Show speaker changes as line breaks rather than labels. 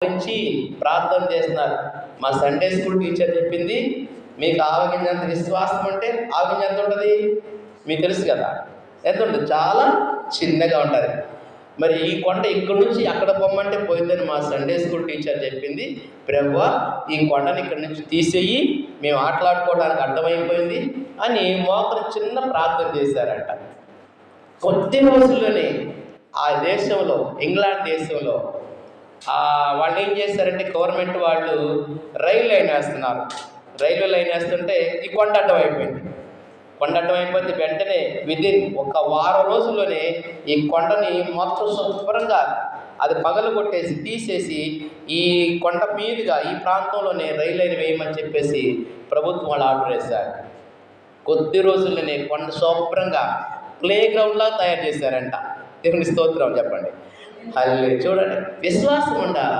గురించి ప్రార్థన చేస్తున్నారు. మా సండే స్కూల్ టీచర్ చెప్పింది, మీకు ఆవగింజంత విశ్వాసం అంటే ఆవగింజ ఎంత ఉంటుంది మీకు తెలుసు కదా, ఎంత ఉంటుంది? చాలా చిన్నగా ఉంటుంది. మరి ఈ కొండ ఇక్కడి నుంచి అక్కడ పొమ్మంటే పోయిందని మా సండే స్కూల్ టీచర్ చెప్పింది. ప్రభువా, ఈ కొండని ఇక్కడి నుంచి తీసేయి, మేము ఆటలాడుకోవడానికి అడ్డమైపోయింది అని మోకరు చిన్న ప్రార్థన చేశారంట. కొద్ది రోజుల్లోనే ఆ దేశంలో, ఇంగ్లాండ్ దేశంలో వాళ్ళు ఏం చేశారంటే, గవర్నమెంట్ వాళ్ళు రైలు లైన్ వేస్తున్నారు. రైల్వే లైన్ వేస్తుంటే ఈ కొండ అడ్డం అయిపోయింది. కొండ అడ్డం అయిపోతే వెంటనే విదిన్ ఒక వారం రోజుల్లోనే ఈ కొండని మొత్తం శుభ్రంగా అది పగలు కొట్టేసి తీసేసి ఈ కొండ మీదుగా ఈ ప్రాంతంలోనే రైలు లైన్ వేయమని చెప్పేసి ప్రభుత్వం వాళ్ళు ఆర్డర్ వేశారు. కొద్ది రోజుల్లోనే కొండ శుభ్రంగా ప్లే గ్రౌండ్లా తయారు చేశారంట. దేవుని స్తోత్రం చెప్పండి. చూడండి, విశ్వాసం ఉండాలా.